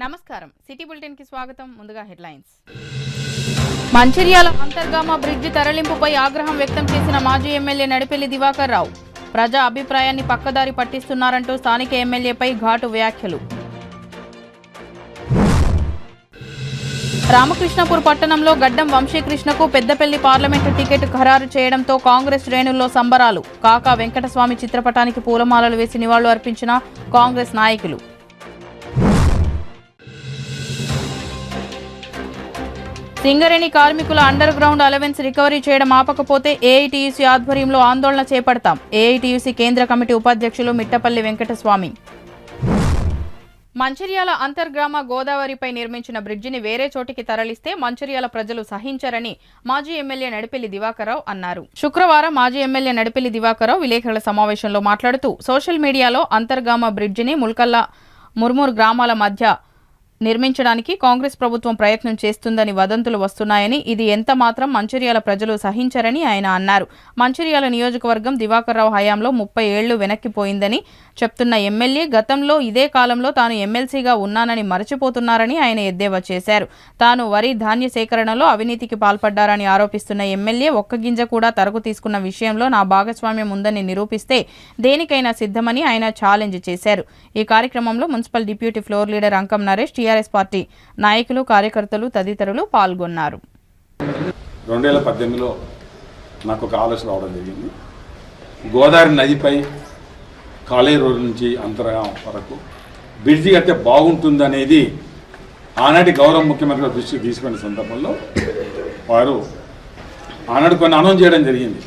నమస్కారం city bulletin కి స్వాగతం. ముందుగా హెడ్లైన్స్. మంచిర్యాల అంతర్గామ బ్రిడ్జి తరలింపుపై ఆగ్రహం వ్యక్తం చేసిన మాజీ ఎమ్మెల్యే నడిపెల్లి దివాకర్ రావు. ప్రజా అభిప్రాయాన్ని పక్కదారి పట్టిస్తున్నారంటూ స్థానిక ఎమ్మెల్యేపై ఘాటు వ్యాఖ్యలు. రామకృష్ణపూర్ పట్టణంలో గడ్డం వంశీకృష్ణకు పెద్దపల్లి పార్లమెంటు టికెట్ ఖరారు చేయడంతో కాంగ్రెస్ శ్రేణుల్లో సంబరాలు. కాకా వెంకటస్వామి చిత్రపటానికి పూలమాలలు వేసి నివాళులు అర్పించిన కాంగ్రెస్ నాయకులు. సింగరేణి కార్మికుల అండర్ గ్రౌండ్ అలవెన్స్ రికవరీ చేయడం ఆపకపోతే ఏఐటీయూసీ ఆధ్వర్యంలో ఆందోళన చేపడతాం. ఏఐటీయూసీ కేంద్ర కమిటీ ఉపాధ్యక్షులు మిట్టపల్లి వెంకటస్వామి. మంచిర్యాల అంతర్గ్రామ గోదావరిపై నిర్మించిన బ్రిడ్జిని వేరే చోటికి తరలిస్తే మంచిర్యాల ప్రజలు సహించరని మాజీ ఎమ్మెల్యే నడిపెల్లి దివాకర్ రావు అన్నారు. శుక్రవారం మాజీ ఎమ్మెల్యే నడిపెల్లి దివాకర్ రావు విలేకరుల సమావేశంలో మాట్లాడుతూ సోషల్ మీడియాలో అంతర్గామ బ్రిడ్జిని ముల్కల్లా ముర్మూర్ గ్రామాల మధ్య నిర్మించడానికి కాంగ్రెస్ ప్రభుత్వం ప్రయత్నం చేస్తుందని వదంతులు వస్తున్నాయని, ఇది ఎంత మాత్రం మంచిర్యాల ప్రజలు సహించరని ఆయన అన్నారు. మంచిర్యాల నియోజకవర్గం దివాకర్ రావు హయాంలో 30 ఏళ్లు వెనక్కిపోయిందని చెప్తున్న ఎమ్మెల్యే గతంలో ఇదే కాలంలో తాను ఎమ్మెల్సీగా ఉన్నానని మరచిపోతున్నారని ఆయన ఎద్దేవా చేశారు. తాను వరి ధాన్య సేకరణలో అవినీతికి పాల్పడ్డారని ఆరోపిస్తున్న ఎమ్మెల్యే ఒక్క గింజ కూడా తరకు తీసుకున్న విషయంలో నా భాగస్వామ్యం ఉందని నిరూపిస్తే దేనికైనా సిద్ధమని ఆయన ఛాలెంజ్ చేశారు. ఈ కార్యక్రమంలో మున్సిపల్ డిప్యూటీ ఫ్లోర్ లీడర్ అంకం నరేష్, టీఆర్ఎస్ పార్టీ నాయకులు, కార్యకర్తలు తదితరులు పాల్గొన్నారు. 2018లో నాకు ఒక ఆలోచన రావడం జరిగింది. గోదావరి నదిపై కాలేరు రోడ్డు నుంచి అంతర్గామ వరకు బ్రిడ్జి కడితే బాగుంటుందనేది ఆనాటి గౌరవ ముఖ్యమంత్రి దృష్టికి తీసుకునే సందర్భంలో వారు ఆనాడు కొన్ని అనౌన్స్ చేయడం జరిగింది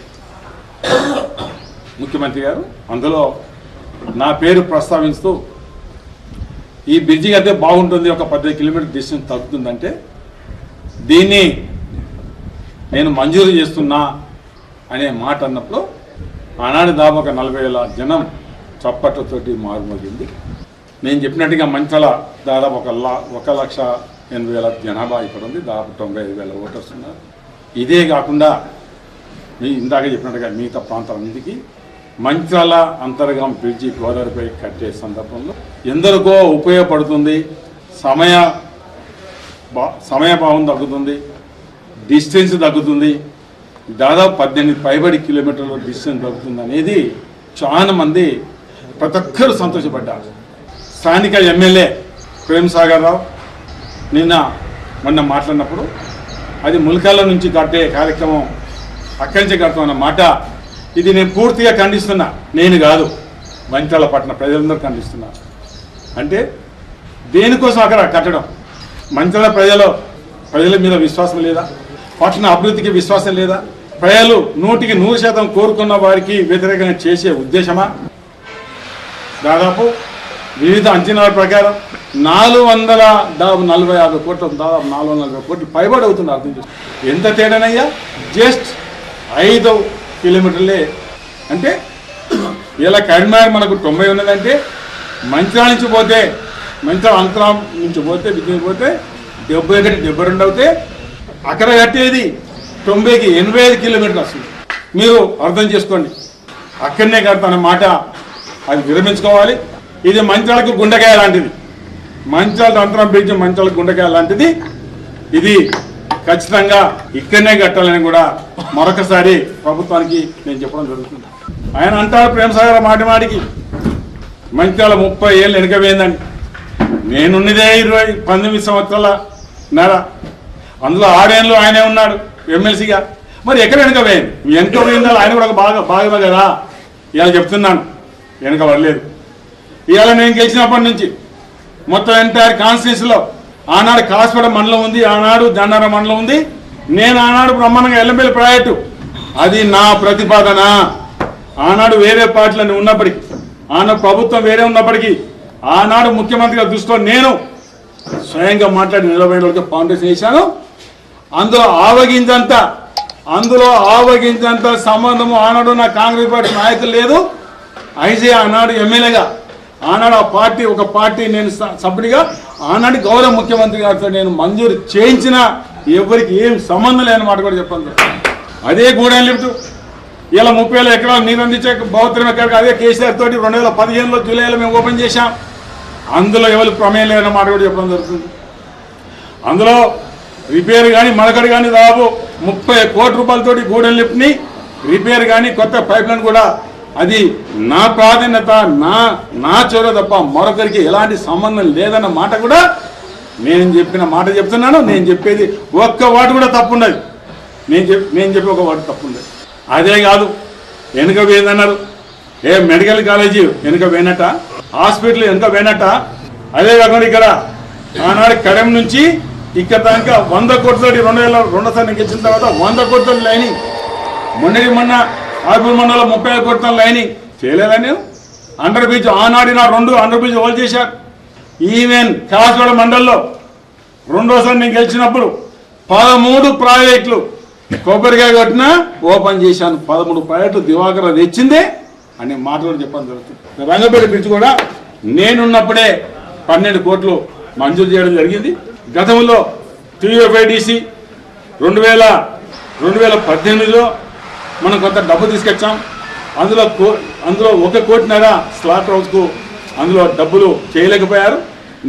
ముఖ్యమంత్రి గారు. అందులో నా పేరు ప్రస్తావిస్తూ ఈ బ్రిడ్జి కడితే బాగుంటుంది, ఒక 15 కిలోమీటర్ డిస్టెన్స్ తగ్గుతుందంటే దీన్ని నేను మంజూరు చేస్తున్నా అనే మాట అన్నప్పుడు ఆనాడు దాదాపు 40,000 జనం చప్పట్లతోటి మారుమోగింది. నేను చెప్పినట్టుగా మంచాల దాదాపు 1,80,000 జనాభా ఇక్కడ ఉంది. దాదాపు 95,000 ఓటర్స్ ఉన్నారు. ఇదే కాకుండా ఇందాక చెప్పినట్టుగా మిగతా ప్రాంతాలన్నిటికీ మంచాల అంతర్గామ బ్రిడ్జి గోదావరిపై కట్టే సందర్భంలో ఎందరికో ఉపయోగపడుతుంది. సమయభావం తగ్గుతుంది, డిస్టెన్స్ తగ్గుతుంది, దాదాపు 18 పైబడి కిలోమీటర్ల డిస్టెన్స్ తగ్గుతుంది అనేది చాలా మంది ప్రతి ఒక్కరు సంతోషపడ్డారు. స్థానిక ఎమ్మెల్యే ప్రేమ్సాగర్ రావు మొన్న మాట్లాడినప్పుడు అది ముల్కల్ల నుంచి కట్టే కార్యక్రమం అక్కడి నుంచి కడతామన్న మాట, ఇది నేను పూర్తిగా ఖండిస్తున్నా. నేను కాదు, మంచిర్యాల పట్టణ ప్రజలందరూ ఖండిస్తున్నా. అంటే దేనికోసం అక్కడ కట్టడం? మంచిర్యాల ప్రజల మీద విశ్వాసం లేదా? పట్టణ అభివృద్ధికి విశ్వాసం లేదా? ప్రజలు 100% కోరుకున్న వారికి వ్యతిరేకంగా చేసే ఉద్దేశమా? దాదాపు వివిధ అంచనాల ప్రకారం 445 కోట్ల, దాదాపు 440 కోట్లు పైబడి అవుతుంది. అర్థం చేస్తుంది. ఎంత తేడానయ్యా? జస్ట్ 5 కిలోమీటర్లే. అంటే ఇలా కరీంనగర్ మనకు 90 ఉన్నదంటే మంచిర్యాల నుంచి పోతే, మంచిర్యాల అంతరం నుంచి పోతే, విజయం పోతే 71-72 అవుతే అక్కడ కట్టేది 90కి 85 కిలోమీటర్లు వస్తుంది. మీరు అర్థం చేసుకోండి. అక్కడనే కడతాన మాట అది విరమించుకోవాలి. ఇది మంచిర్యాలకు గుండెకాయ లాంటిది. మంచిర్యాల అంతరం బ్రిడ్జ్ మంచిర్యాలకు గుండెకాయ లాంటిది. ఇది ఖచ్చితంగా ఇక్కడనే కట్టాలని కూడా మరొకసారి ప్రభుత్వానికి నేను చెప్పడం జరుగుతుంది. ఆయన అంటారు ప్రేమసాగర్ మాటికి మంచిర్యాల 30 ఏళ్ళు వెనుకపోయిందని. నేనున్నదే 19 సంవత్సరాల నర, అందులో 6 ఏళ్ళు ఆయనే ఉన్నాడు ఎమ్మెల్సీగా. మరి ఎక్కడ వెనుకపోయింది? వెనుకపోయిందా? ఆయన కూడా ఒక భాగమే కదా. ఇవాళ చెప్తున్నాను, వెనుకబడలేదు. ఇవాళ నేను గెలిచినప్పటి నుంచి మొత్తం ఎంటైర్ కాన్స్టిట్యూన్సీలో ఆనాడు కాస్పడ మండలం ఉంది, ఆనాడు జన్నార మండలం ఉంది. నేను ఆనాడు బ్రహ్మాండంగా ఎల్లంపల్లి ప్రాజెక్టు, అది నా ప్రతిపాదన. ఆనాడు వేరే పార్టీలను ఉన్నప్పటికీ, ఆనాడు ప్రభుత్వం వేరే ఉన్నప్పటికీ, ఆనాడు ముఖ్యమంత్రిగా దృష్టిలో నేను స్వయంగా మాట్లాడి 40 రోజులకి ఫౌండేషన్ వేశాను. అందులో ఆవగించంత సంబంధము ఆనాడు నా కాంగ్రెస్ పార్టీ నాయకులు లేదు. అయితే ఆనాడు ఎమ్మెల్యేగా, ఆనాడు ఆ పార్టీ ఒక పార్టీ నేను సభ్యుడిగా, ఆనాడు గౌరవ ముఖ్యమంత్రి గారితో నేను మంజూరు చేయించిన ఎవరికి ఏం సంబంధం లేని మాట కూడా చెప్పండి. అదే గూడెం లిఫ్ట్ ఇలా 30,000 ఎకరాలు నీరు అందించే బౌద్ధం ఎక్కడికి అదే కేసీఆర్ తోటి 2015లో జూలైలో మేము ఓపెన్ చేశాం. అందులో ఎవరు ప్రమేయం లేదన్న మాట కూడా చెప్పడం జరుగుతుంది. అందులో రిపేర్ కానీ మరొకటి కానీ దాదాపు 30 కోట్ల రూపాయలతోటి గూడెం లిఫ్ట్ని రిపేర్ కానీ కొత్త పైప్ లైన్ కూడా అది నా ప్రాధాన్యత, నా చొరవ తప్ప మరొకరికి ఎలాంటి సంబంధం లేదన్న మాట కూడా నేను చెప్పిన మాట చెప్తున్నాను. నేను చెప్పేది ఒక్క వాటి కూడా తప్పు ఉండదు. నేను చెప్పి ఒక వాటి తప్పు ఉండదు. అదే కాదు, వెనుక పోయిందన్నారు. మెడికల్ కాలేజీ వెనుక పోయినట్ట, హాస్పిటల్ వెనుక పోయినట్ట. అదే కాకుండా ఇక్కడ ఆనాడు కడెం నుంచి ఇక్కడ దాకా 100 కోట్లతోటి 2002 గెలిచిన తర్వాత 100 కోట్ల లైనింగ్, మొన్న ఆర్పూర్ మండలంలో 35 కోట్ల లైనింగ్ చేయలేదా? నేను అండర్ బ్రిడ్జ్ ఆనాడు నా 2 అండర్ బ్రిడ్జ్ హోల్ చేశారు. ఈవెన్ కాసుగూడ మండలంలో రెండోసారి నేను గెలిచినప్పుడు 13 ప్రాజెక్టులు కొబ్బరికాయ కొట్టినా ఓపెన్ చేశాను. 13 ప్రాజెక్టులు దివాకర్ తెచ్చిందే అనే మాట కూడా చెప్పడం జరుగుతుంది. రంగపేట బ్రిడ్జ్ కూడా నేనున్నప్పుడే 12 కోట్లు మంజూరు చేయడం జరిగింది. గతంలో టీయూఎఫ్ఐడిసి 2018లో మనం కొంత డబ్బు తీసుకొచ్చాం. అందులో 1 కోటిన్నర స్లాట్ హౌస్కు అందులో డబ్బులు చేయలేకపోయారు.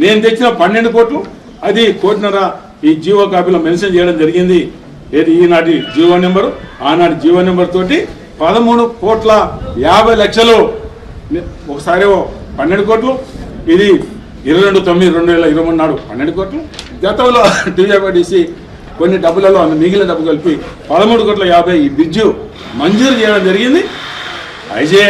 నేను తెచ్చిన 12 కోట్లు అది 1 కోటిన్నర ఈ జీవో కాపీలో మెన్షన్ చేయడం జరిగింది. ఏది ఈనాటి జీవో నెంబరు, ఆనాటి జీవో నెంబర్ తోటి 13,50,00,000 ఒకసారి 12 కోట్లు, ఇది 22/9/2023 నాడు 12 కోట్లు. గతంలో టీజేపీటీసీ కొన్ని డబ్బులలో మిగిలిన డబ్బు కలిపి 13,50,00,000 ఈ బ్రిడ్జు మంజూరు చేయడం జరిగింది. ఐజే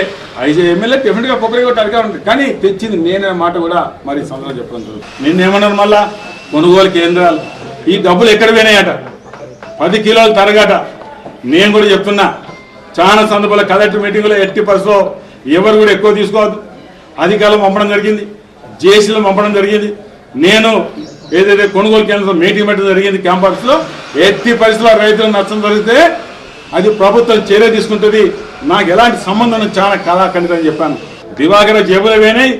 ఎమ్మెల్యే డెఫినెట్గా పొగరి కొట్టి అడిగా ఉంటుంది, కానీ తెచ్చింది నేనే మాట కూడా మరి సందర్భంగా చెప్పడం జరుగుతుంది. నిన్నేమన్నారు మళ్ళా కొనుగోలు కేంద్రాలు, ఈ డబ్బులు ఎక్కడ పోయినాయట, 10 కిలోలు తరగట. నేను కూడా చెప్తున్నా, చాలా సందర్భాల్లో కలెక్టర్ మీటింగ్లో ఎట్టి పరిస్థితిలో ఎవరు కూడా ఎక్కువ తీసుకోవద్దు. అధికారులు పంపడం జరిగింది, జేసీలు పంపడం జరిగింది. నేను ఏదైతే కొనుగోలు కేంద్రంలో మీటింగ్ పెట్టడం జరిగింది క్యాంపస్లో, ఎట్టి పరిస్థితుల్లో రైతులకు నష్టం జరిగితే అది ప్రభుత్వం చర్య తీసుకుంటుంది. నాకు ఎలాంటి సంబంధం చాలా కళాఖండితం అని చెప్పాను. దివాకర్ జేబులు పోయినాయి,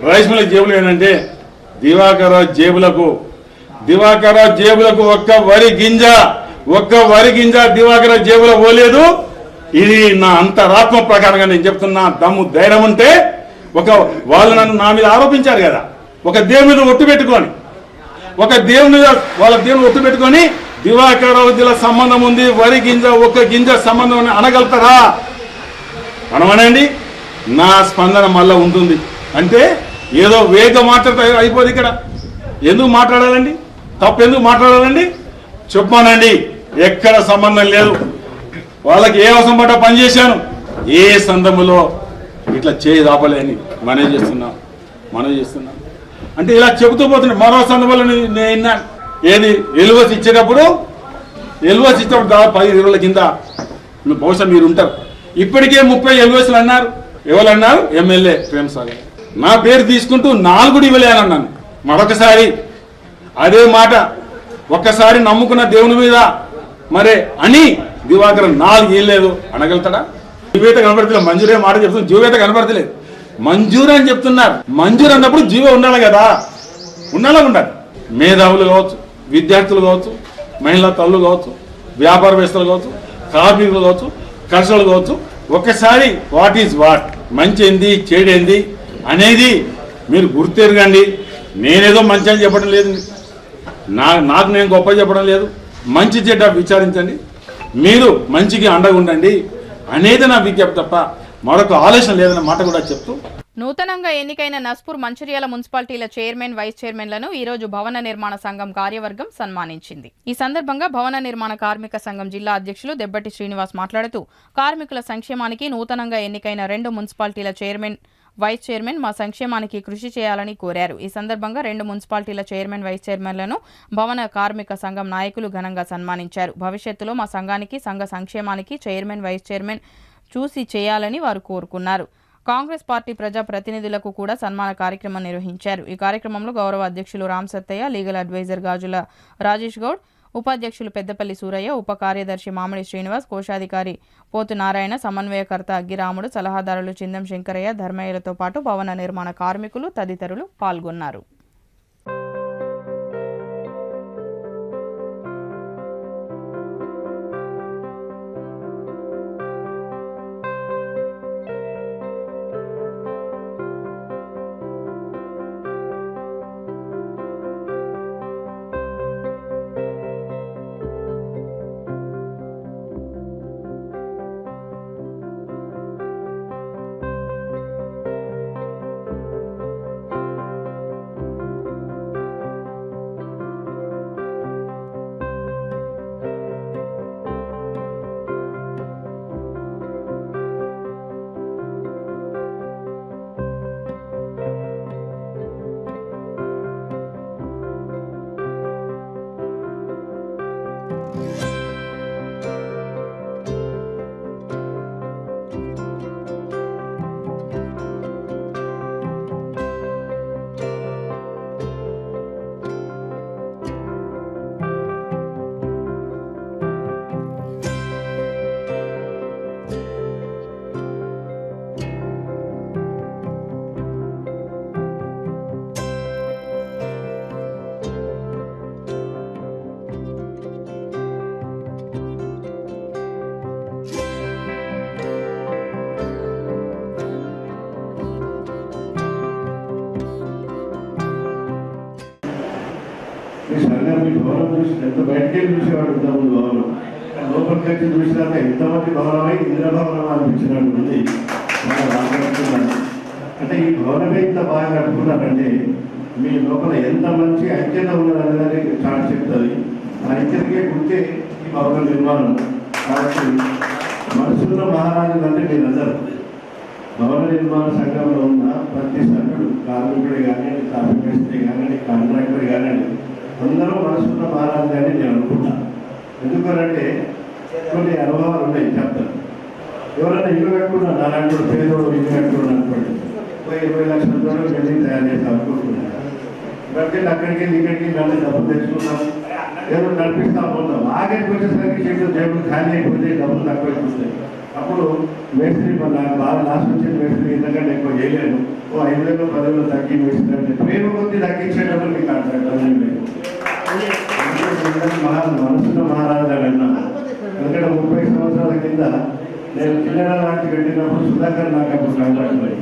రైస్ మిల్ జేబులు ఏంటంటే దివాకర్ జేబులకు ఒక్క వరి గింజ దివాకర్ జేబులో పోలేదు. ఇది నా అంతరాత్మ ప్రకారంగా నేను చెప్తున్నా. దమ్ము ధైర్యం ఉంటే వాళ్ళు నన్ను నా మీద ఆరోపించారు కదా, ఒక దేవుని మీద ఒట్టు పెట్టుకొని వాళ్ళ దేవుని ఒట్టు పెట్టుకొని దివాకర్ జిల్లా సంబంధం ఉంది, వరి గింజ ఒక్క గింజ సంబంధం అనగలుగుతారా? అనమనండి. నా స్పందన మళ్ళీ ఉంటుంది. అంటే ఏదో వేగ మాట్లాడితే అయిపోదు. ఇక్కడ ఎందుకు మాట్లాడాలండి? తప్పు ఎందుకు మాట్లాడాలండి? చెప్పానండి, ఎక్కడ సంబంధం లేదు. వాళ్ళకి ఏ అవసరం పడ్డా పనిచేశాను. ఏ సందర్భంలో ఇట్లా చేయి దాపలేని మనవి చేస్తున్నాం. అంటే ఇలా చెబుతూ పోతున్నాయి. మరో సందర్భంలో నేను ఏది ఎల్ఓసి ఇచ్చేటప్పుడు దాదాపు 10 రోజుల కింద బహుశా మీరు ఉంటారు, ఇప్పటికే 30 ఎల్ఓసీలు అన్నారు. ఎవరు అన్నారు? ఎమ్మెల్యే ప్రేమ్ సాగర్ నా పేరు తీసుకుంటూ 4 ఇవ్వలేనన్నాను. మరొకసారి అదే మాట, ఒక్కసారి నమ్ముకున్న దేవుని మీద మరే అని దివాకర్ 4 ఇవ్వలేదు అనగలుగుతాడా? జీవేత కనపడతలేదు. మంజూరే మాట చెప్తుంది, జీవేత కనపడతలేదు. మంజూరు అని చెప్తున్నారు. మంజూరు అన్నప్పుడు జీవో ఉండాలి కదా, ఉండాలి. మేధావులు కావచ్చు, విద్యార్థులు కావచ్చు, మహిళా తల్లులు కావచ్చు, వ్యాపారవేత్తలు కావచ్చు, కార్మికులు కావచ్చు, కర్షకులు కావచ్చు, ఒక్కసారి వాట్ ఈజ్ వాట్, మంచి ఏంది చెడేంది అనేది మీరు గుర్తెరగండి. నేనేదో మంచి అని చెప్పడం లేదు, నాకు నేను గొప్ప చెప్పడం లేదు. మంచి చెడ్డ విచారించండి, మీరు మంచికి అండగా ఉండండి అనేది నా విజ్ఞప్తి తప్ప మరొక ఆలోచన లేదన్న మాట కూడా చెప్తూ, నూతనంగా ఎన్నికైన నస్పూర్ మంచిర్యాల మున్సిపాలిటీల చైర్మన్, వైస్ చైర్మన్లను ఈ రోజు భవన నిర్మాణ సంఘం కార్యవర్గం సన్మానించింది. ఈ సందర్భంగా భవన నిర్మాణ కార్మిక సంఘం జిల్లా అధ్యక్షులు దెబ్బటి శ్రీనివాస్ మాట్లాడుతూ, కార్మికుల సంక్షేమానికి నూతనంగా ఎన్నికైన 2 మున్సిపాలిటీల చైర్మన్, వైస్ చైర్మన్ మా సంక్షేమానికి కృషి చేయాలని కోరారు. ఈ సందర్భంగా 2 మున్సిపాలిటీల చైర్మన్, వైస్ చైర్మన్లను భవన కార్మిక సంఘం నాయకులు ఘనంగా సన్మానించారు. భవిష్యత్తులో మా సంఘానికి, సంఘ సంక్షేమానికి చైర్మన్, వైస్ చైర్మన్ చూసి చేయాలని వారు కోరుకున్నారు. కాంగ్రెస్ పార్టీ ప్రజా ప్రతినిధులకు కూడా సన్మాన కార్యక్రమం నిర్వహించారు. ఈ కార్యక్రమంలో గౌరవ అధ్యక్షులు రామ్ సత్తయ్య, లీగల్ అడ్వైజర్ గాజుల రాజేష్ గౌడ్, ఉపాధ్యక్షులు పెద్దపల్లి సూరయ్య, ఉప కార్యదర్శి మామిడి శ్రీనివాస్, కోశాధికారి పోతు నారాయణ, సమన్వయకర్త అగ్గిరాముడు, సలహాదారులు చిందం శంకరయ్య, ధర్మయ్యలతో పాటు భవన నిర్మాణ కార్మికులు తదితరులు పాల్గొన్నారు. సంఘం మీ భవనం చూసి ఎంత బయటకే చూసేవాడు ఇంతమంది భవనం, లోపలికి వచ్చి చూసినాక ఎంతమంది భవనమై ఇంద్రభవనం అనిపించినట్టుంది మన రామకృష్ణ. అంటే ఈ భవనమే ఇంత బాగా కట్టుకున్నారంటే మీ లోపల ఎంత మంచి ఐక్యత ఉన్నదనేది చాలా చెప్తుంది. ఆ ఐక్యతకే గుర్తే ఈ భవన నిర్మాణం. కాబట్టి మనసున్న మహారాజులు అంటే మీరందరూ భవన నిర్మాణ సంఘంలో ఉన్న ప్రతి సభ్యుడు, కార్మికుడే కానివ్వండి, ట్రాఫిక్ మేస్త్రి కానివ్వండి, కాంట్రాక్టర్ కానివ్వండి, అందరూ మనసున్న మహారాజు అని నేను అనుకుంటాను. ఎందుకంటే కొన్ని అనుభవాలు ఉన్నాయి చెప్తాను. ఎవరైనా ఇల్లు కట్టుకున్నా నాలాంటి పేదోడు ఇల్లు కట్టుకున్నాను అనుకోండి, 20 లక్షలతో బిల్డింగ్ తయారు చేసి అనుకుంటున్నాను. ఇక్కడికి అక్కడికి ఇక్కడికి నన్ను డబ్బులు తెచ్చుకున్నాం, ఏదో నడిపిస్తా పోతాం. ఆఖరికి వచ్చేసరికి చేతులు జేబులు ఖాళీ అయిపోతే డబ్బులు తక్కువ అయిపోతాయి. అప్పుడు మేస్త్రి నాకు బాగా లాస్ట్ వచ్చిన మేస్త్రి ఎందుకంటే ఎక్కువ చేయలేను, 5,000 10,000 తగ్గి మేస్త్రి అంటే ప్రేమ కొద్ది తగ్గించేటప్పుడు మీకు కాంట్రాక్ట్ లేదు. మనసున్న మహారాజు అని అన్నా. ఎందుకంటే 30 సంవత్సరాల కింద నేను పిల్లల లాంటి పెట్టినప్పుడు సుధాకర్ నాకు అప్పుడు కాంట్రాక్ట్ అయ్యి,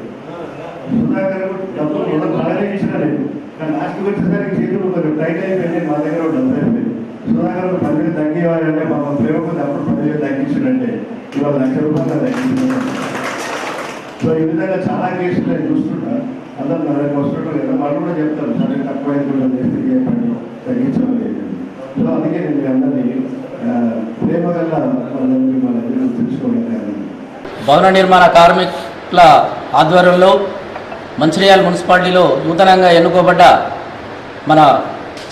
సుధాకర్ డబ్బులు కూడా బాగానే ఇచ్చిన లేదు. కానీ లాస్ట్కి వచ్చేసరికి చేతులు కొంచెం టైట్ అయిపోయింది. మా దగ్గర డబ్బు అయిపోయింది. సుధాకర్ 10,000 తగ్గివ్వాలంటే మా ప్రేమ కొద్ది అప్పుడు 10,000 తగ్గించాడంటే ఇవాళ ₹1,00,000 తగ్గించాడు. సో ఈ విధంగా చాలా కేసులు నేను చూస్తుంటా. అందరూ నా దగ్గర వస్తుంటారు కదా, వాళ్ళు కూడా చెప్తారు సరే తక్కువ అయిపోయింది చేస్తే చెప్పండి తగ్గించలేదు. సో అందుకే నేను మీ అందరినీ ప్రేమ గల వాళ్ళని మన దగ్గర తెలుసుకోగలిగాను. భవన నిర్మాణ కార్మికుల ఆధ్వర్యంలో మంచిర్యాల మున్సిపాలిటీలో నూతనంగా ఎన్నుకోబడ్డ మన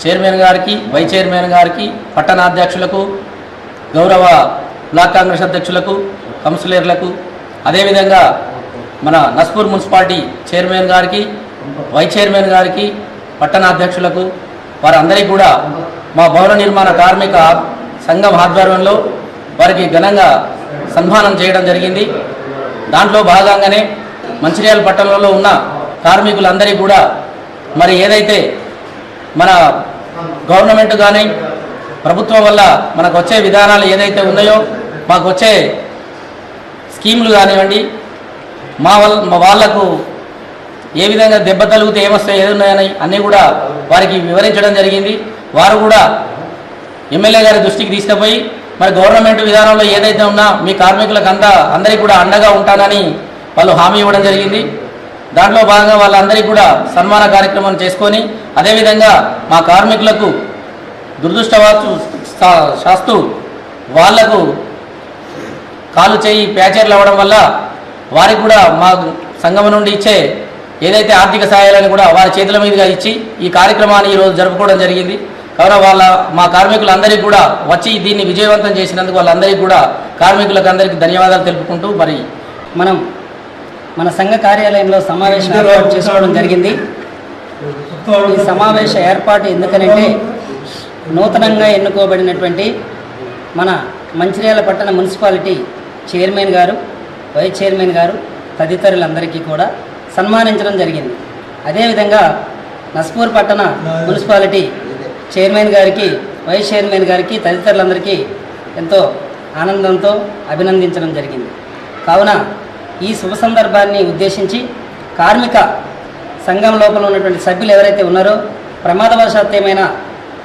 చైర్మన్ గారికి, వైస్ చైర్మన్ గారికి, పట్టణాధ్యక్షులకు, గౌరవ బ్లాక్ కాంగ్రెస్ అధ్యక్షులకు, కౌన్సిలర్లకు, అదేవిధంగా మన నస్పూర్ మున్సిపాలిటీ చైర్మన్ గారికి, వైస్ చైర్మన్ గారికి, పట్టణాధ్యక్షులకు, వారందరికీ కూడా మా భవన నిర్మాణ కార్మిక సంఘం ఆధ్వర్యంలో వారికి ఘనంగా సన్మానం చేయడం జరిగింది. దాంట్లో భాగంగానే మంచిర్యాల పట్టణంలో ఉన్న కార్మికులందరికీ కూడా మరి ఏదైతే మన గవర్నమెంట్ కానీ ప్రభుత్వం వల్ల మనకు వచ్చే విధానాలు ఏదైతే ఉన్నాయో, మాకు వచ్చే స్కీములు కానివ్వండి, వాళ్లకు ఏ విధంగా దెబ్బ తగిలితే ఏమొస్తాయి ఏదున్నాయని అన్నీ కూడా వారికి వివరించడం జరిగింది. వారు కూడా ఎమ్మెల్యే గారి దృష్టికి తీసుకుపోయి మరి గవర్నమెంట్ విధానంలో ఏదైతే ఉన్నా మీ కార్మికులకు అందరికీ కూడా అండగా ఉంటానని వాళ్ళు హామీ ఇవ్వడం జరిగింది. దాంట్లో భాగంగా వాళ్ళందరికీ కూడా సన్మాన కార్యక్రమం చేసుకొని, అదేవిధంగా మా కార్మికులకు దురదృష్టవశాస్తు వాళ్లకు కాలు చేయి ప్యాచర్లు అవ్వడం వల్ల వారికి కూడా మా సంఘం నుండి ఇచ్చే ఏదైతే ఆర్థిక సహాయాలను కూడా వారి చేతుల మీదుగా ఇచ్చి ఈ కార్యక్రమాన్ని ఈరోజు జరుపుకోవడం జరిగింది. కావున మా కార్మికులందరికీ కూడా వచ్చి దీన్ని విజయవంతం చేసినందుకు వాళ్ళందరికీ కూడా కార్మికులకు అందరికీ ధన్యవాదాలు తెలుపుకుంటూ మరి మన సంఘ కార్యాలయంలో సమావేశం ఏర్పాటు చేసుకోవడం జరిగింది. ఈ సమావేశ ఏర్పాటు ఎందుకనంటే నూతనంగా ఎన్నుకోబడినటువంటి మన మంచిర్యాల పట్టణ మున్సిపాలిటీ చైర్మన్ గారు, వైస్ చైర్మన్ గారు తదితరులందరికీ కూడా సన్మానించడం జరిగింది. అదేవిధంగా నస్పూర్ పట్టణ మున్సిపాలిటీ చైర్మన్ గారికి, వైస్ చైర్మన్ గారికి తదితరులందరికీ ఎంతో ఆనందంతో అభినందించడం జరిగింది. కావున ఈ శుభ సందర్భాన్ని ఉద్దేశించి కార్మిక సంఘం లోపల ఉన్నటువంటి సభ్యులు ఎవరైతే ఉన్నారో ప్రమాదవశాత్తు ఏమైనా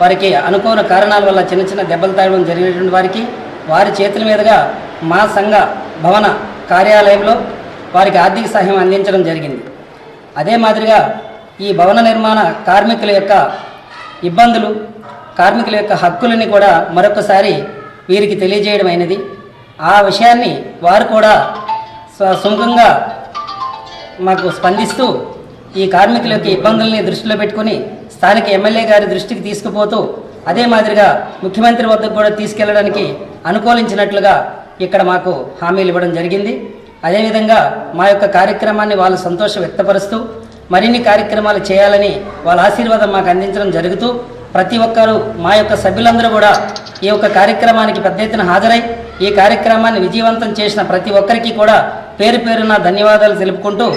వారికి అనుకోని కారణాల వల్ల చిన్న చిన్న దెబ్బలు తాగడం జరిగినటువంటి వారి చేతుల మీదుగా మా సంఘ భవన కార్యాలయంలో వారికి ఆర్థిక సహాయం అందించడం జరిగింది. అదే మాదిరిగా ఈ భవన నిర్మాణ కార్మికుల యొక్క ఇబ్బందులు, కార్మికుల యొక్క హక్కులని కూడా మరొకసారి వీరికి తెలియజేయడం అయినది. ఆ విషయాన్ని వారు కూడా సుముఖంగా మాకు స్పందిస్తూ ఈ కార్మికుల యొక్క ఇబ్బందుల్ని దృష్టిలో పెట్టుకుని స్థానిక ఎమ్మెల్యే గారి దృష్టికి తీసుకుపోతూ అదే మాదిరిగా ముఖ్యమంత్రి వద్దకు కూడా తీసుకెళ్లడానికి అనుకూలించినట్లుగా ఇక్కడ మాకు హామీలు ఇవ్వడం జరిగింది. అదేవిధంగా మా యొక్క కార్యక్రమాన్ని వాళ్ళు సంతోషం వ్యక్తపరుస్తూ మరిన్ని కార్యక్రమాలు చేయాలని వాళ్ళ ఆశీర్వాదం మాకు అందించడం జరుగుతూ ప్రతి ఒక్కరూ మా యొక్క సభ్యులందరూ కూడా ఈ యొక్క కార్యక్రమానికి పెద్ద ఎత్తున హాజరై ఈ కార్యక్రమాన్ని విజయవంతం చేసిన ప్రతి ఒక్కరికి కూడా పేరు పేరున ధన్యవాదాలు తెలుపుకుంటూ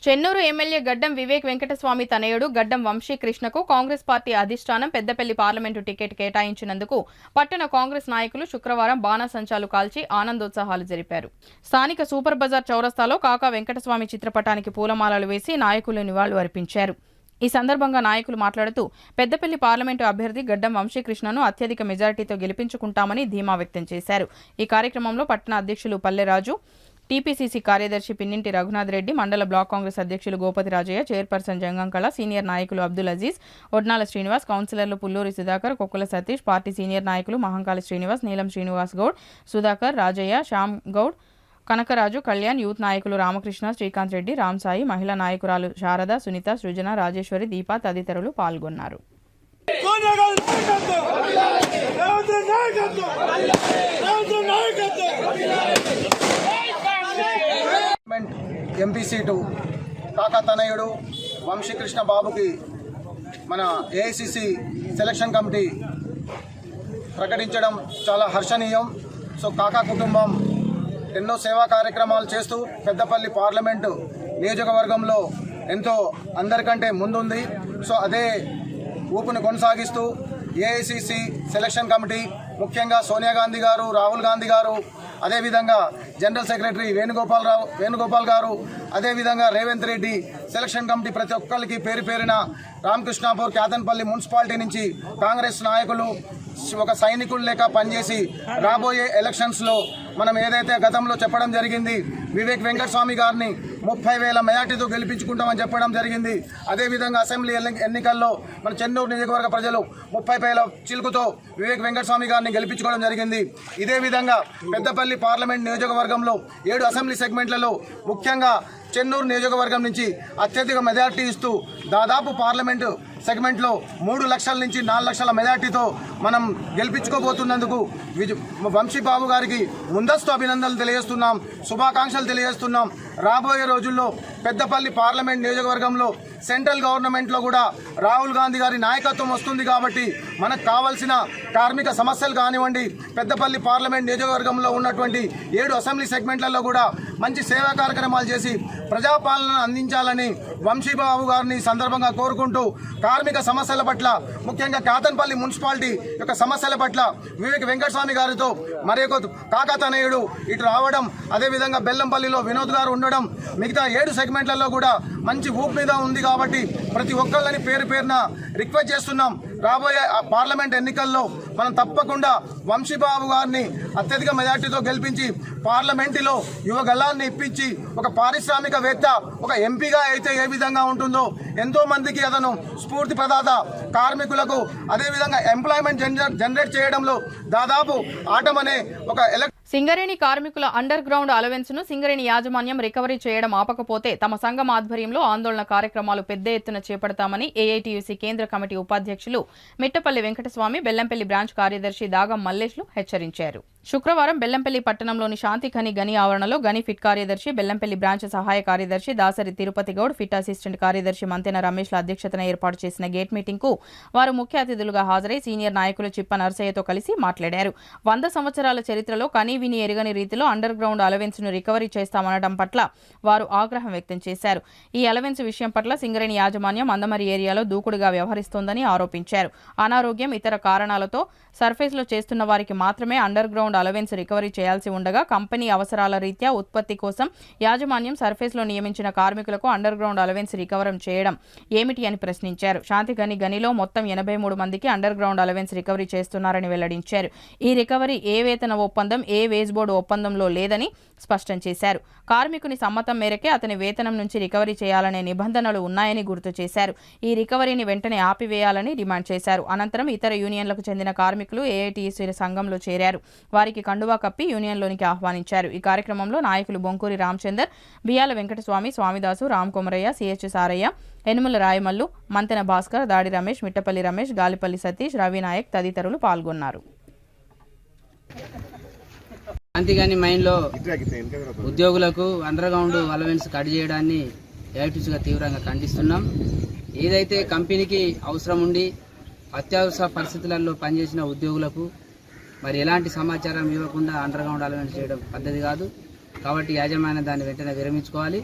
చెన్నూరు ఎమ్మెల్యే గడ్డం వివేక్ వెంకటస్వామి తనయుడు గడ్డం వంశీకృష్ణకు కాంగ్రెస్ పార్టీ అధిష్టానం పెద్దపల్లి పార్లమెంటు టికెట్ కేటాయించినందుకు పట్టణ కాంగ్రెస్ నాయకులు శుక్రవారం బాణాసంచాలు కాల్చి ఆనందోత్సాహాలు జరిపారు. స్థానిక సూపర్ బజార్ చౌరస్తాలో కాకా వెంకటస్వామి చిత్రపటానికి పూలమాలలు వేసి నాయకులు నివాళులు అర్పించారు. ఈ సందర్భంగా నాయకులు మాట్లాడుతూ పెద్దపల్లి పార్లమెంటు అభ్యర్థి గడ్డం వంశీకృష్ణను అత్యధిక మెజారిటీతో గెలిపించుకుంటామని ధీమా వ్యక్తం చేశారు. ఈ కార్యక్రమంలో పట్టణ అధ్యక్షులు పల్లెరాజు, టీపీసీసీ కార్యదర్శి పిన్నింటి రఘునాథ్ రెడ్డి, మండల బ్లాక్ కాంగ్రెస్ అధ్యక్షులు గోపతి రాజయ్య, చైర్పర్సన్ జంగంకళ, సీనియర్ నాయకులు అబ్దుల్ అజీజ్, ఒడ్నాల శ్రీనివాస్, కౌన్సిలర్లు పుల్లూరి సుధాకర్, కొక్కుల సతీష్, పార్టీ సీనియర్ నాయకులు మహంకాళి శ్రీనివాస్, నీలం శ్రీనివాస్ గౌడ్, సుధాకర్, రాజయ్య, శ్యామ్ గౌడ్, కనకరాజు, కళ్యాణ్, యూత్ నాయకులు రామకృష్ణ, శ్రీకాంత్ రెడ్డి, రామ్సాయి, మహిళా నాయకురాలు శారద, సునీత, సృజన, రాజేశ్వరి, దీప తదితరులు పాల్గొన్నారు. ఎంపీ సీటు కాకా తనయుడు వంశీకృష్ణ బాబుకి మన ఏఐసిసి సెలక్షన్ కమిటీ ప్రకటించడం చాలా హర్షణీయం. సో కాకా కుటుంబం ఎన్నో సేవా కార్యక్రమాలు చేస్తూ పెద్దపల్లి పార్లమెంటు నియోజకవర్గంలో ఎంతో అందరికంటే ముందుంది. సో అదే ఊపును కొనసాగిస్తూ ఏఐసిసి సెలక్షన్ కమిటీ ముఖ్యంగా సోనియా గాంధీ గారు, రాహుల్ గాంధీ గారు, అదేవిధంగా జనరల్ సెక్రటరీ వేణుగోపాల్ గారు, అదేవిధంగా రేవంత్ రెడ్డి, సెలక్షన్ కమిటీ ప్రతి ఒక్కరికి పేరు పేరిన రామకృష్ణాపూర్, క్యాతన్పల్లి మున్సిపాలిటీ నుంచి కాంగ్రెస్ నాయకులు ఒక సైనికులు లేక పనిచేసి రాబోయే ఎలక్షన్స్లో మనం ఏదైతే గతంలో చెప్పడం జరిగింది, వివేక్ వెంకటస్వామి గారిని 30,000 మెజార్టీతో గెలిపించుకుంటామని చెప్పడం జరిగింది. అదేవిధంగా అసెంబ్లీ ఎన్నికల్లో మన చెన్నూరు నియోజకవర్గ ప్రజలు 30,000 చిలుకుతో వివేక్ వెంకటస్వామి గారిని గెలిపించుకోవడం జరిగింది. ఇదే విధంగా పెద్దపల్లి పార్లమెంట్ నియోజకవర్గంలో 7 అసెంబ్లీ సెగ్మెంట్లలో ముఖ్యంగా చెన్నూరు నియోజకవర్గం నుంచి అత్యధిక మెజార్టీ ఇస్తూ దాదాపు పార్లమెంటు సెగ్మెంట్లో 3 లక్షల నుంచి 4 లక్షల మెజార్టీతో మనం గెలిపించుకోబోతున్నందుకు వంశీబాబు గారికి ముందస్తు అభినందనలు తెలియజేస్తున్నాం, శుభాకాంక్షలు తెలియజేస్తున్నాం. రాబోయే రోజుల్లో పెద్దపల్లి పార్లమెంట్ నియోజకవర్గంలో సెంట్రల్ గవర్నమెంట్లో కూడా రాహుల్ గాంధీ గారి నాయకత్వం వస్తుంది కాబట్టి మనకు కావాల్సిన కార్మిక సమస్యలు కానివ్వండి, పెద్దపల్లి పార్లమెంట్ నియోజకవర్గంలో ఉన్నటువంటి 7 అసెంబ్లీ సెగ్మెంట్లలో కూడా మంచి సేవా కార్యక్రమాలు చేసి ప్రజాపాలన అందించాలని వంశీబాబు గారిని సందర్భంగా కోరుకుంటూ కార్మిక సమస్యల పట్ల ముఖ్యంగా కాతన్పల్లి మున్సిపాలిటీ యొక్క సమస్యల పట్ల వివేక్ వెంకటస్వామి గారితో మరి ఒక కాకా తనయుడు ఇటు రావడం, అదేవిధంగా బెల్లంపల్లిలో వినోద్ గారు ఉండడం, మిగతా 7 సెగ్మెంట్లలో కూడా మంచి ఊపు మీద ఉంది కాబట్టి ప్రతి ఒక్కళ్ళని పేరు పేరున రిక్వెస్ట్ చేస్తున్నాం. రాబోయే పార్లమెంట్ ఎన్నికల్లో మనం తప్పకుండా వంశీబాబు గారిని అత్యధిక మెజార్టీతో గెలిపించి పార్లమెంటులో యువగలాన్ని ఇప్పించి ఒక పారిశ్రామికవేత్త, ఒక ఎంపీగా అయితే ఏ విధంగా ఉంటుందో ఎంతో మందికి అతను స్ఫూర్తి ప్రదాత, కార్మికులకు అదేవిధంగా ఎంప్లాయ్మెంట్ జనరేట్ చేయడంలో దాదాపు ఆటమనే ఒక సింగరేణి కార్మికుల అండర్ గ్రౌండ్ అలవెన్స్ ను సింగరేణి యాజమాన్యం రికవరీ చేయడం ఆపకపోతే తమ సంఘం ఆధ్వర్యంలో ఆందోళన కార్యక్రమాలు పెద్ద ఎత్తున చేపడతామని ఏఐటీయూసీ కేంద్ర కమిటీ ఉపాధ్యక్షులు మిట్టపల్లి వెంకటస్వామి, బెల్లంపల్లి బ్రాంచ్ కార్యదర్శి దాగం మల్లేష్లు హెచ్చరించారు. శుక్రవారం బెల్లంపల్లి పట్టణంలోని శాంతి గని ఆవరణలో గని ఫిట్ కార్యదర్శి, బెల్లంపల్లి బ్రాంచ్ సహాయ కార్యదర్శి దాసరి తిరుపతి గౌడ్, ఫిట్ అసిస్టెంట్ కార్యదర్శి మంతెన రమేష్ల అధ్యక్షతన ఏర్పాటు చేసిన గేట్ మీటింగ్ కు వారు ముఖ్య అతిథులుగా హాజరై సీనియర్ నాయకులు చిప్ప నర్సయ్యతో కలిసి మాట్లాడారు. 100 సంవత్సరాల చరిత్రలో కనీవిని ఎరుగని రీతిలో అండర్ గ్రౌండ్ అలవెన్స్ ను రికవరీ చేస్తామనడం పట్ల వారు ఆగ్రహం వ్యక్తం చేశారు. ఈ అలవెన్స్ విషయం పట్ల సింగరేణి యాజమాన్యం అందమరి ఏరియాలో దూకుడుగా వ్యవహరిస్తోందని ఆరోపించారు. అనారోగ్యం, ఇతర కారణాలతో సర్ఫేస్ లో చేస్తున్న వారికి మాత్రమే అండర్ గ్రౌండ్ అలవెన్స్ రికవరీ చేయాల్సి ఉండగా కంపెనీ అవసరాల రీత్యా ఉత్పత్తి కోసం యాజమాన్యం సర్ఫేస్ లో నియమించిన కార్మికులకు అండర్ గ్రౌండ్ అలవెన్స్ రికవరం చేయడం ఏమిటి అని ప్రశ్నించారు. శాంతి గనిలో మొత్తం 83 మందికి అండర్ గ్రౌండ్ అలవెన్స్ రికవరీ చేస్తున్నారని వెల్లడించారు. ఈ రికవరీ ఏ వేతన ఒప్పందం, ఏ వేజ్ బోర్డు ఒప్పందంలో లేదని స్పష్టం చేశారు. కార్మికుని సమ్మతం మేరకే అతని వేతనం నుంచి రికవరీ చేయాలనే నిబంధనలు ఉన్నాయని గుర్తు చేశారు. ఈ రికవరీని వెంటనే ఆపివేయాలని డిమాండ్ చేశారు. అనంతరం ఇతర యూనియన్లకు చెందిన కార్మికులు ఏఐటీయూసీ సంఘంలో చేరారు. వారికి కండువా కప్పి యూనియన్లోనికి ఆహ్వానించారు. ఈ కార్యక్రమంలో నాయకులు బొంకూరి రామచందర్, బియ్యాల వెంకటస్వామి, స్వామిదాసు, రామకుమరయ్య, సిహెచ్ సారయ్య, ఎనుముల రాయమల్లు, మంతెన భాస్కర్, దాడి రమేష్, మిట్టపల్లి రమేష్, గాలిపల్లి సతీష్, రవినాయక్ తదితరులు పాల్గొన్నారు. శాంతిగాని మైన్లో ఉద్యోగులకు అండర్ గ్రౌండ్ అలవెన్స్ కట్ చేయడాన్ని ఏఐటీయూసీగా తీవ్రంగా ఖండిస్తున్నాం. ఏదైతే కంపెనీకి అవసరం ఉండి అత్యవసర పరిస్థితులలో పనిచేసిన ఉద్యోగులకు మరి ఎలాంటి సమాచారం ఇవ్వకుండా అండర్ గ్రౌండ్ అలవెన్స్ చేయడం పద్ధతి కాదు. కాబట్టి యాజమాన్యం దాన్ని వెంటనే విరమించుకోవాలి.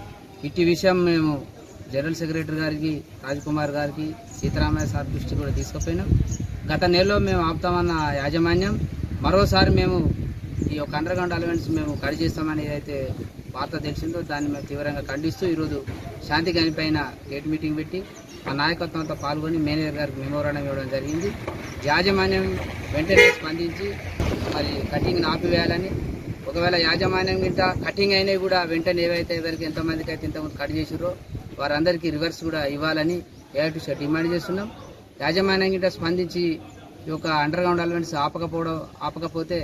ఇట్టి విషయం మేము జనరల్ సెక్రటరీ గారికి, రాజ్కుమార్ గారికి, సీతారామయ్య సార్ దృష్టి కూడా తీసుకుపోయినాం. గత నెలలో మేము ఆపుతామన్న యాజమాన్యం మరోసారి మేము ఈ యొక్క అండర్ గ్రౌండ్ అలవెన్స్ మేము కట్ చేస్తామని ఏదైతే వార్త తెలిసిందో దాన్ని మేము తీవ్రంగా ఖండిస్తూ ఈరోజు శాంతి గని పైన గేట్ మీటింగ్ పెట్టి ఆ నాయకత్వంతో పాల్గొని మేనేజర్ గారికి మెమోరాండం ఇవ్వడం జరిగింది. యాజమాన్యం వెంటనే స్పందించి మరి కటింగ్ని ఆపివేయాలని, ఒకవేళ యాజమాన్యం గింట కటింగ్ అయినా కూడా వెంటనే ఏవైతే ఎవరికి ఎంతమందికి అయితే ఇంతకుముందు కట్ చేసిరో వారందరికీ రివర్స్ కూడా ఇవ్వాలని ఏఐటీసీ డిమాండ్ చేస్తున్నాం. యాజమాన్యం గింట స్పందించి ఈ యొక్క అండర్ గ్రౌండ్ అలవెన్స్ ఆపకపోతే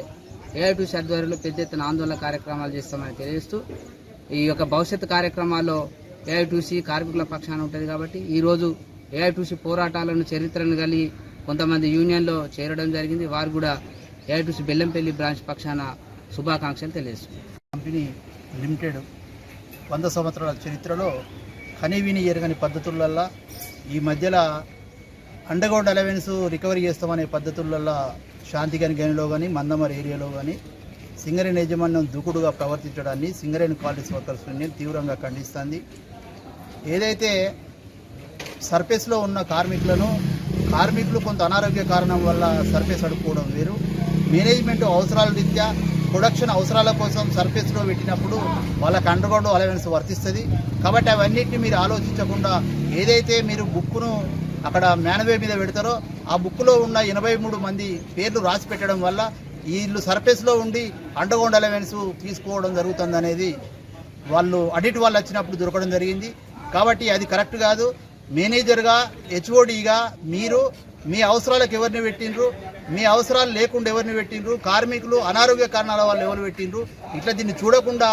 ఏఐటీసీ ఆధ్వర్యంలో పెద్ద ఎత్తున ఆందోళన కార్యక్రమాలు చేస్తామని తెలియజేస్తూ, ఈ యొక్క భవిష్యత్తు కార్యక్రమాల్లో ఏఐటీసీ కార్మికుల పక్షాన ఉంటుంది కాబట్టి ఈరోజు ఏఐటీసీ పోరాటాలను చరిత్రను కలిగి కొంతమంది యూనియన్లో చేరడం జరిగింది. వారు కూడా ఏఐటీసీ బెల్లంపల్లి బ్రాంచ్ పక్షాన శుభాకాంక్షలు తెలియజేస్తున్నారు. కంపెనీ లిమిటెడ్ 100 సంవత్సరాల చరిత్రలో కనీవిని ఎరగని పద్ధతులల్లో ఈ మధ్యలో అండర్గ్రౌండ్ అలవెన్స్ రికవరీ చేస్తామనే పద్ధతులల్లో శాంతిగని గనిలో కానీ మందమరి ఏరియాలో కానీ సింగరేణి యాజమాన్యం దూకుడుగా ప్రవర్తించడాన్ని సింగరేణి క్వాలిటీ వర్కర్స్ యూనియన్ తీవ్రంగా ఖండిస్తుంది. ఏదైతే సర్ఫేస్లో ఉన్న కార్మికులు కొంత అనారోగ్య కారణం వల్ల సర్ఫేస్ అడుక్కోవడం వేరు, మేనేజ్మెంట్ అవసరాల రీత్యా ప్రొడక్షన్ అవసరాల కోసం సర్ఫేస్లో పెట్టినప్పుడు వాళ్ళకి అండర్గ్రౌండ్ అలవెన్స్ వర్తిస్తుంది. కాబట్టి అవన్నిటిని మీరు ఆలోచించకుండా ఏదైతే మీరు బుక్ను అక్కడ మ్యాన్వే మీద పెడతారో ఆ బుక్లో ఉన్న 83 మంది పేర్లు రాసి పెట్టడం వల్ల వీళ్ళు సర్ఫేస్లో ఉండి అండర్గ్రౌండ్ అలవెన్స్ తీసుకోవడం జరుగుతుంది అనేది వాళ్ళు ఆడిట్ వాళ్ళు వచ్చినప్పుడు దొరకడం జరిగింది. కాబట్టి అది కరెక్ట్ కాదు. మేనేజర్గా హెచ్ఓడిగా మీరు మీ అవసరాలకు ఎవరిని పెట్టిండ్రు, మీ అవసరాలు లేకుండా ఎవరిని పెట్టిండ్రు, కార్మికులు అనారోగ్య కారణాల వాళ్ళు ఎవరు పెట్టిండ్రు, ఇట్లా దీన్ని చూడకుండా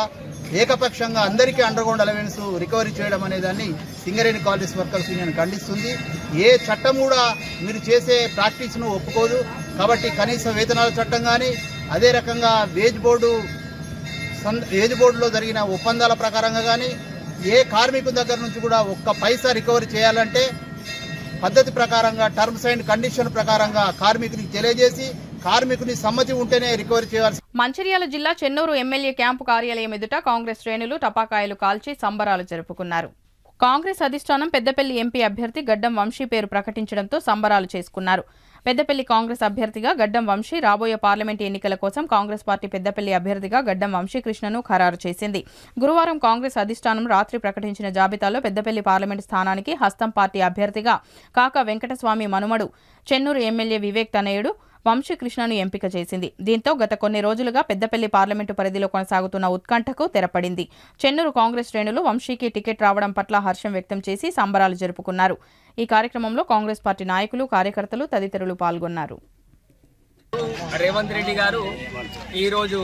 ఏకపక్షంగా అందరికీ అండర్గ్రౌండ్ అలవెన్స్ రికవరీ చేయడం అనేదాన్ని సింగరేణి క్వాలిటీ వర్కర్స్ యూనియన్ ఖండిస్తుంది. ఏ చట్టం కూడా మీరు చేసే ప్రాక్టీస్ను ఒప్పుకోదు. కాబట్టి కనీస వేతనాల చట్టం కానీ అదే రకంగా వేజ్ బోర్డులో జరిగిన ఒప్పందాల ప్రకారంగా కానీ ఏ కార్మికుల దగ్గర నుంచి కూడా ఒక్క పైసా రికవరీ చేయాలంటే పద్ధతి ప్రకారంగా టర్మ్స్ అండ్ కండిషన్ ప్రకారంగా కార్మికునికి తెలియజేసి కార్మికుని సమ్మతి ఉంటేనే రికవరీ చేయాల్సి. మంచిర్యాల జిల్లా చెన్నూరు ఎమ్మెల్యే క్యాంపు కార్యాలయం ఎదుట కాంగ్రెస్ శ్రేణులు టపాకాయలు కాల్చి సంబరాలు జరుపుకున్నారు. కాంగ్రెస్ అధిష్టానం పెద్దపల్లి ఎంపీ అభ్యర్థి గడ్డం వంశీ పేరు ప్రకటించడంతో సంబరాలు చేసుకున్నారు. పెద్దపల్లి కాంగ్రెస్ అభ్యర్థిగా గడ్డం వంశీ రాబోయే పార్లమెంటు ఎన్నికల కోసం కాంగ్రెస్ పార్టీ పెద్దపల్లి అభ్యర్థిగా గడ్డం వంశీకృష్ణను ఖరారు చేసింది. గురువారం కాంగ్రెస్ అధిష్టానం రాత్రి ప్రకటించిన జాబితాలో పెద్దపల్లి పార్లమెంటు స్థానానికి హస్తం పార్టీ అభ్యర్థిగా కాకా వెంకటస్వామి మనుమడు చెన్నూరు ఎమ్మెల్యే వివేక్ తనయుడు వంశీకృష్ణను ఎంపిక చేసింది. దీంతో గత కొన్ని రోజులుగా పెద్దపల్లి పార్లమెంటు పరిధిలో కొనసాగుతున్న ఉత్కంఠకు తెరపడింది. చెన్నూరు కాంగ్రెస్ శ్రేణులు వంశీకి టికెట్ రావడం పట్ల హర్షం వ్యక్తం చేసి సంబరాలు జరుపుకున్నారు. ఈ కార్యక్రమంలో కాంగ్రెస్ పార్టీ నాయకులు, కార్యకర్తలు తదితరులు పాల్గొన్నారు. రేవంత్ రెడ్డి గారు ఈరోజు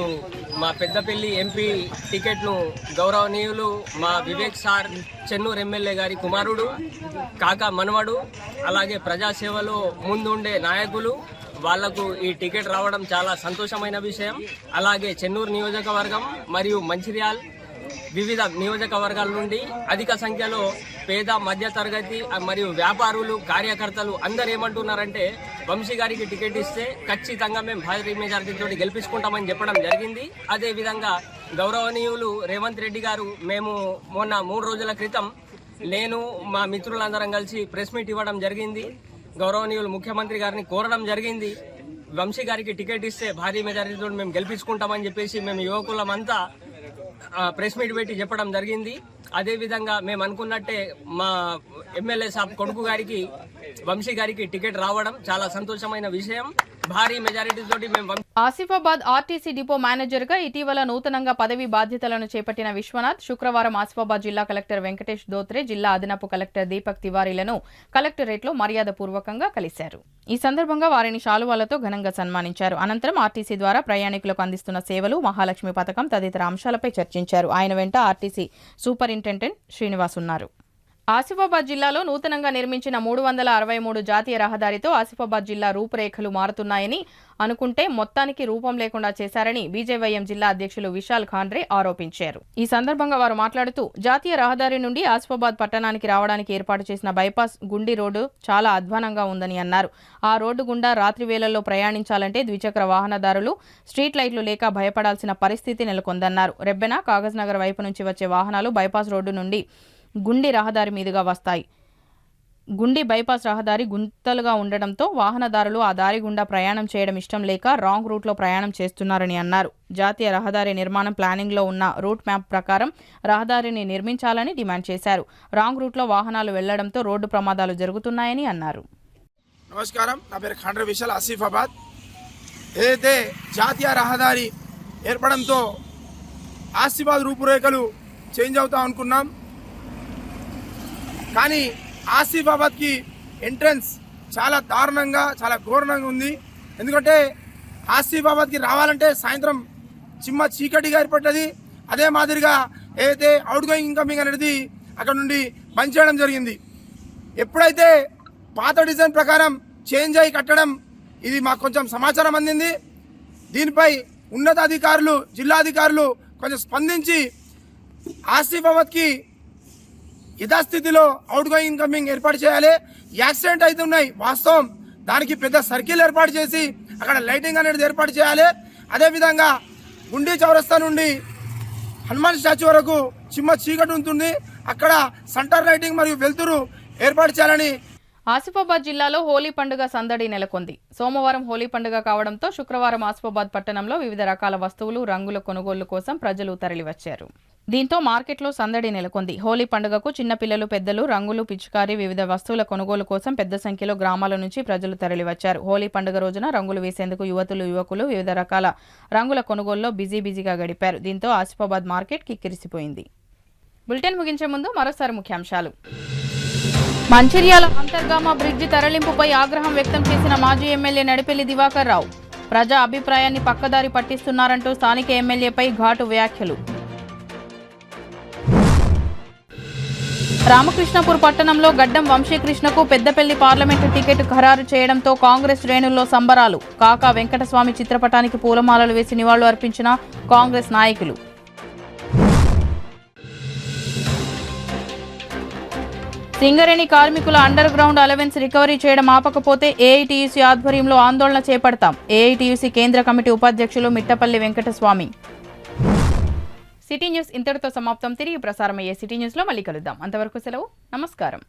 మా పెద్దపల్లి ఎంపీ టికెట్ను గౌరవనీయులు మా వివేక్ సార్ చెన్నూరు ఎమ్మెల్యే గారి కుమారుడు, కాకా మనవడు, అలాగే ప్రజాసేవలో ముందుండే నాయకులు వాళ్లకు ఈ టికెట్ రావడం చాలా సంతోషమైన విషయం. అలాగే చెన్నూరు నియోజకవర్గం మరియు మంచిర్యాల్ వివిధ నియోజకవర్గాల నుండి అధిక సంఖ్యలో పేద మధ్యతరగతి మరియు వ్యాపారులు, కార్యకర్తలు అందరు ఏమంటున్నారంటే వంశీ గారికి టికెట్ ఇస్తే ఖచ్చితంగా మేము భారీ మెజారిటీతో గెలిపించుకుంటామని చెప్పడం జరిగింది. అదేవిధంగా గౌరవనీయులు రేవంత్ రెడ్డి గారు మేము మొన్న 3 రోజుల క్రితం నేను మా మిత్రులందరం కలిసి ప్రెస్ మీట్ ఇవ్వడం జరిగింది. గౌరవనీయులు ముఖ్యమంత్రి గారిని కోరడం జరిగింది, వంశీ గారికి టికెట్ ఇస్తే భారీ మెజారిటీతో మేము గెలిపించుకుంటామని చెప్పేసి మేము యువకులమంతా ప్రెస్ మీట్ పెట్టి చెప్పడం జరిగింది. అదేవిధంగా మేము అనుకున్నట్టే మా ఎమ్మెల్యే సాబ్ కొడుకు గారికి వంశీ గారికి టికెట్ రావడం చాలా సంతోషమైన విషయం. భారీ మెజారిటీ తోటి మేము ఆసిఫాబాద్ ఆర్టీసీ డిపో మేనేజర్గా ఇటీవల నూతనంగా పదవి బాధ్యతలను చేపట్టిన విశ్వనాథ్ శుక్రవారం ఆసిఫాబాద్ జిల్లా కలెక్టర్ వెంకటేష్ దోత్రే, జిల్లా అదనపు కలెక్టర్ దీపక్ తివారీలను కలెక్టరేట్లో మర్యాదపూర్వకంగా కలిశారు. ఈ సందర్భంగా వారిని శాలువాలతో ఘనంగా సన్మానించారు. అనంతరం ఆర్టీసీ ద్వారా ప్రయాణికులకు అందిస్తున్న సేవలు, మహాలక్ష్మి పథకం తదితర అంశాలపై చర్చించారు. ఆయన వెంట ఆర్టీసీ సూపరింటెండెంట్ శ్రీనివాస్ ఉన్నారు. ఆసిఫాబాద్ జిల్లాలో నూతనంగా నిర్మించిన 363 జాతీయ రహదారితో ఆసిఫాబాద్ జిల్లా రూపురేఖలు మారుతున్నాయని అనుకుంటే మొత్తానికి రూపం లేకుండా చేశారని బీజేవైఎం జిల్లా అధ్యక్షులు విశాల్ ఖాండ్రే ఆరోపించారు. ఈ సందర్భంగా వారు మాట్లాడుతూ జాతీయ రహదారి నుండి ఆసిఫాబాద్ పట్టణానికి రావడానికి ఏర్పాటు చేసిన బైపాస్ గుండి రోడ్డు చాలా అధ్వానంగా ఉందని అన్నారు. ఆ రోడ్డు గుండా రాత్రి వేళల్లో ప్రయాణించాలంటే ద్విచక్ర వాహనదారులు స్ట్రీట్ లైట్లు లేక భయపడాల్సిన పరిస్థితి నెలకొందన్నారు. రెబ్బెన, కాగజ్ నగర్ వైపు నుంచి వచ్చే వాహనాలు బైపాస్ రోడ్డు నుండి గుండి రహదారి మీదుగా వస్తాయి. గుండి బైపాస్ రహదారి గుంతలుగా ఉండడంతో వాహనదారులు ఆ దారి గుండా ప్రయాణం చేయడం ఇష్టం లేక రాంగ్ రూట్లో ప్రయాణం చేస్తున్నారని అన్నారు. జాతీయ రహదారి నిర్మాణం ప్లానింగ్లో ఉన్న రూట్ మ్యాప్ ప్రకారం రహదారిని నిర్మించాలని డిమాండ్ చేశారు. రాంగ్ రూట్లో వాహనాలు వెళ్లడంతో రోడ్డు ప్రమాదాలు జరుగుతున్నాయని అన్నారు. నమస్కారం, నా పేరు ఖండ్ర విశాల్ ఆసిఫాబాద్. ఏదైతే జాతీయ రహదారి ఏర్పడంతో ఆసిఫాబాద్ రూపురేఖలు చేంజ్ అవుతాం అనుకున్నాం, కానీ ఆసిఫాబాద్కి ఎంట్రన్స్ చాలా దారుణంగా, చాలా ఘోరంగా ఉంది. ఎందుకంటే ఆసిఫాబాద్కి రావాలంటే సాయంత్రం చిమ్మ చీకటిగా ఏర్పడ్డది. అదే మాదిరిగా ఏదైతే అవుట్ గోయింగ్ ఇన్కమింగ్ అనేది అక్కడ నుండి బంద్ చేయడం జరిగింది. ఎప్పుడైతే పాత డిజైన్ ప్రకారం చేంజ్ అయ్యి కట్టడం, ఇది మాకు కొంచెం సమాచారం అందింది. దీనిపై ఉన్నతాధికారులు, జిల్లాధికారులు కొంచెం స్పందించి ఆసిఫాబాద్కి యథాస్థితిలో అవుట్ గోయింగ్ ఇన్కమింగ్ ఏర్పాటు చేయాలి. యాక్సిడెంట్ అవుతున్నాయి వాస్తవం, దానికి పెద్ద సర్కిల్ ఏర్పాటు చేసి అక్కడ లైటింగ్ అనేది ఏర్పాటు చేయాలి. అదేవిధంగా గుండి చౌరస్తా నుండి హనుమాన్ స్టాచ్యూ వరకు చిమ్మ చీకటి ఉంటుంది, అక్కడ సెంటర్ లైటింగ్ మరియు వెలుతురు ఏర్పాటు చేయాలని. ఆసిఫాబాద్ జిల్లాలో హోలీ పండుగ సందడి నెలకొంది. సోమవారం హోలీ పండుగ కావడంతో శుక్రవారం ఆసిఫాబాద్ పట్టణంలో వివిధ రకాల వస్తువులు, రంగుల కొనుగోలు కోసం ప్రజలు తరలివచ్చారు. దీంతో మార్కెట్లో సందడి నెలకొంది. హోలీ పండుగకు చిన్నపిల్లలు, పెద్దలు రంగులు, పిచికారీ, వివిధ వస్తువుల కొనుగోలు కోసం పెద్ద సంఖ్యలో గ్రామాల నుంచి ప్రజలు తరలివచ్చారు. హోలీ పండుగ రోజున రంగులు వేసేందుకు యువకులు వివిధ రకాల రంగుల కొనుగోలులో బిజీగా గడిపారు. దీంతో ఆసిఫాబాద్ మార్కెట్ కిక్కిరిసిపోయింది. బులెటిన్ ముగించే ముందు మరోసారి ముఖ్యాంశాలు. మంచిర్యాల అంతర్గామ బ్రిడ్జి తరలింపుపై ఆగ్రహం వ్యక్తం చేసిన మాజీ ఎమ్మెల్యే నడిపెల్లి దివాకర్ రావు. ప్రజా అభిప్రాయాన్ని పక్కదారి పట్టిస్తున్నారంటూ స్థానిక ఎమ్మెల్యేపై ఘాటు వ్యాఖ్యలు. రామకృష్ణపూర్ పట్టణంలో గడ్డం వంశీకృష్ణకు పెద్దపల్లి పార్లమెంటు టికెట్ ఖరారు చేయడంతో కాంగ్రెస్ శ్రేణుల్లో సంబరాలు. కాకా వెంకటస్వామి చిత్రపటానికి పూలమాలలు వేసి నివాళులు అర్పించిన కాంగ్రెస్ నాయకులు. సింగరేణి కార్మికుల అండర్ గ్రౌండ్ అలవెన్స్ రికవరీ చేయడం ఆపకపోతే ఏఐటీయూసీ ఆధ్వర్యంలో ఆందోళన చేపడతాం. ఏఐటీయూసీ కేంద్ర కమిటీ ఉపాధ్యక్షులు మిట్టపల్లి వెంకటస్వామి. సిటీ న్యూస్ ఇంతటితో సమాప్తం. తిరిగి ప్రసారమయ్యే సిటీ న్యూస్లో మళ్ళీ కలుద్దాం. అంతవరకు సెలవు. నమస్కారం.